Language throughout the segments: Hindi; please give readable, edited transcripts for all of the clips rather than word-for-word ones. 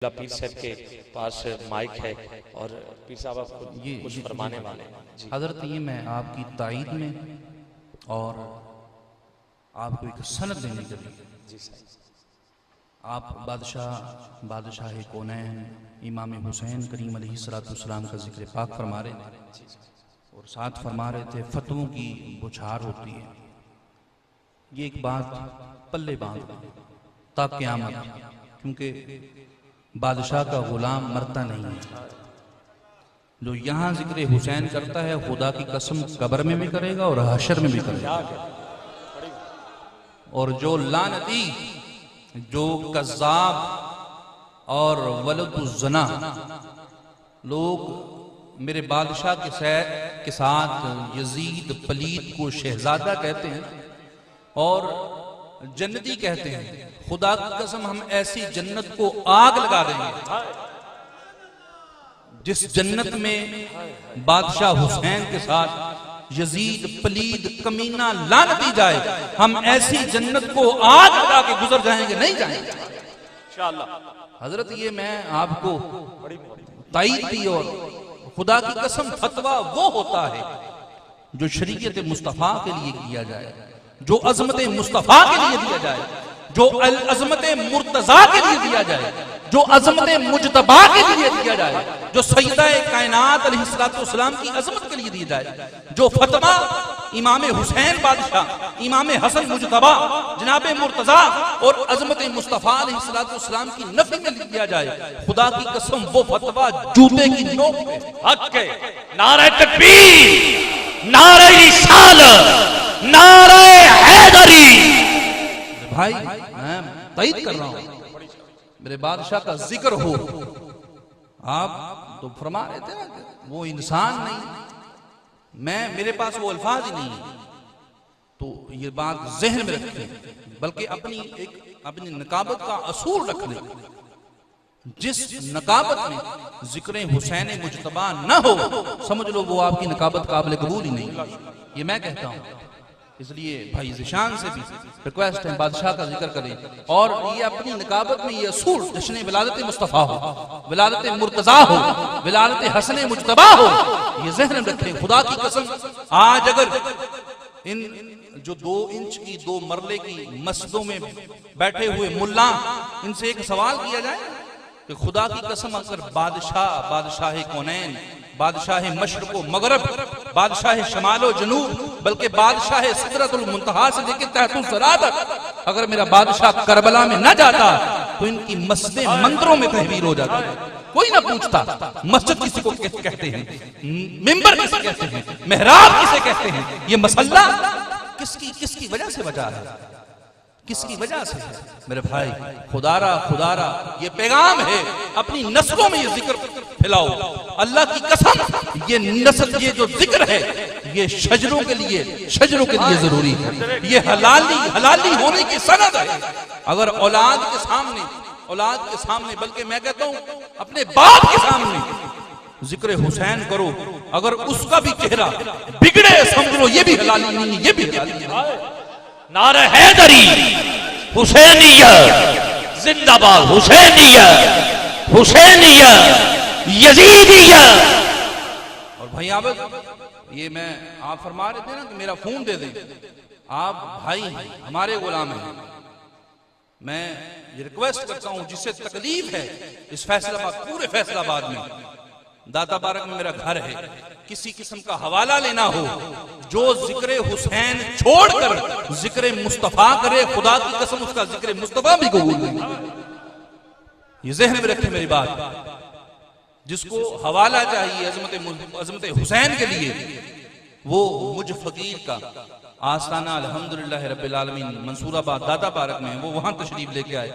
पीर साहब के पास माइक है और पीर साहब आपको कुछ फरमाने वाले हैं। हज़रत ये मैं आपकी ताईद में और आपको एक सनद देने के लिए जी साहब, आप बादशाह कौनैन इमाम हुसैन करीम अलैहिस्सलाम का जिक्र पाक फरमा रहे थे और साथ फरमा रहे थे फतवों की बुछार होती है। ये एक बात पल्ले बांध ता क़यामत, क्योंकि बादशाह का गुलाम मरता नहीं है। जो यहाँ जिक्र हुसैन करता है खुदा की कसम कब्र में भी करेगा और हशर में भी करेगा। और जो लानती, जो कज़्ज़ाब और वलदुज़्ज़ना लोग मेरे बादशाह के साथ यजीद पलीद को शहजादा कहते हैं और जन्नती कहते हैं, खुदा की कसम हम ऐसी जन्नत को आग लगा देंगे जिस जन्नत में बादशाह हुसैन के साथ यजीद पलीद कमीना लानती जाए, हम ऐसी जन्नत को आग लगा के गुजर जाएंगे, नहीं जाएंगे इंशाअल्लाह। हजरत ये मैं आपको ताईद दी और खुदा की कसम फतवा वो होता है जो शरीयत मुस्तफा के लिए किया जाए, जो अजमत मुस्तफा के लिए दिया जाए, जो अजमत मुर्तजा के लिए दिया जाए, जो अजमत मुजतबा के लिए दिया जाए, जो सैयदा कायनात अलैहिस्सलाम की अजमत के लिए दिया जाए, जो फतवा इमाम हुसैन बादशाह, इमाम हसन मुजतबा, जनाब मुर्तजा और अजमत मुस्तफा अलैहिस्सलाम की नफी में दिया जाए, खुदा की कसम वो फतवा जूते की नोक पे हक के नारे तकबीर, नारे रिसालत, नारे हैदरी। भाई मैं ताईद कर रहा हूं मेरे बादशाह का जिक्र हो। आप तो फरमा रहे थे ना वो इंसान नहीं, मेरे पास वो अल्फाज ही नहीं है, तो ये बात जहन में रखें, बल्कि अपनी नकाबत का असूल रख लें। जिस नकाबत में जिक्र हुसैन मुजतबा न हो, समझ लो वो आपकी नकाबत काबिल कबूल ही नहीं, ये मैं कहता हूं। इसलिए भाई ज़िशान से भी रिक्वेस्ट है बादशाह का जिक्र करें और ये अपनी निकाबत में ये असूल जश्न विलादत मुस्तफ़ा हो, विलादत मुर्तज़ा हो, विलादत हसन मुजतबा हो, ये ज़हन में रखें। खुदा की कसम आज अगर इन जो 2 इंच की 2 मरले की मस्जिदों में बैठे हुए मुल्ला, इनसे एक सवाल किया जाए कि खुदा की कसम अगर बादशाह कौनैन, बादशाह मशरक़ व मगरब, बादशाह शमालो जनूब, बल्कि बादशाह सिदरतुल मुंतहा से लेकर तहतुल सरा तक अगर मेरा बादशाह करबला में न जाता तो इनकी मस्जिदें मंदिरों में तहवीर हो जाती। कोई ना पूछता मस्जिद किसी को कहते हैं, मिंबर किसे कहते हैं, मेहराब किसे कहते हैं, ये मसल्ला किसकी वजह से बचा है, किसकी वजह से है। मेरे भाई खुदारा ये पैगाम है, अपनी नस्लों में ये जिक्र फैलाओ। अल्लाह की कसम ये नस्ल, ये जो जिक्र है, ये शजरों के लिए जरूरी है। ये हलाली होने की सनद है। अगर औलाद के सामने बल्कि मैं कहता हूं अपने बाप के सामने जिक्र हुसैन करो, अगर उसका भी चेहरा बिगड़े समझ लो ये भी हलाली नहीं है, ये भी हलाली है। नारे हैदरी, हुसैनिया जिंदाबाद, हुसैनिया यजीदिया। और भाई आप ये आप फरमा रहे थे ना कि मेरा फोन दे दें, आप भाई हमारे गुलाम हैं। मैं ये रिक्वेस्ट करता हूं जिससे तकलीफ है इस फैसलाबाद, पूरे फैसलाबाद में, दाता बारक में मेरा घर है, किसी किस्म का हवाला लेना हो, जो जिक्र हुसैन छोड़कर जिक्र मुस्तफा करे, खुदा की कसम उसका जिक्र मुस्तफा भी कबूल नहीं। ये ज़हन में रखें मेरी बात। जिसको हवाला चाहिए अजमत हुसैन के लिए, वो मुझ फकीर का आस्ताना अल्हम्दुलिल्लाह रब्बिल आलमीन मंसूराबाद दाता पारक में, वो वहां तशरीफ लेके आए।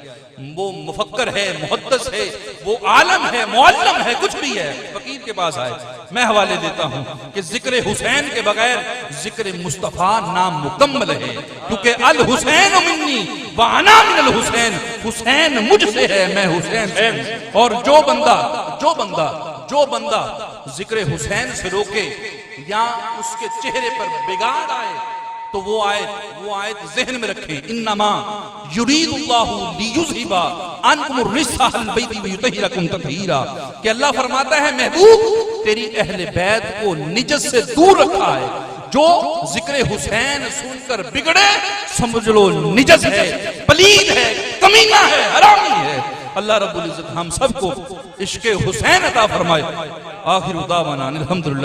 वो मुफक्कर है, मुहद्दिस है, वो आलम है, मुअल्लिम है, कुछ भी है, फकीर के पास आए। मैं हवाले देता हूं कि जिक्र हुसैन के बगैर जिक्र मुस्तफा नामुकम्मल है, क्योंकि अल हुसैन मिन्नी व अना मिनल हुसैन, हुसैन मुझसे है, मैं हुसैन से। और जो बंदा जिक्र हुसैन से रोके या उसके चेहरे पर बिगाड़ आए, तो वो आयत जहन में रखें, इन्नमा युरीदुल्लाहु लियुज़हिबा अन्कुमुर रिज्सा अहल बैति व युतहिरकुम तत्हीरा, कि अल्लाह फरमाता है महबूब तेरी अहले बैत को निजस से दूर रखा है, जो जिक्र हुसैन सुनकर बिगड़े समझ लो निजस है, पलीद है, कमीना है, हरामी है। अल्लाह रब्बुल इज्जत हम सबको इश्क़े हुसैन अता फरमाए। आखिर दावाना अल्हम्दुलिल्लाह।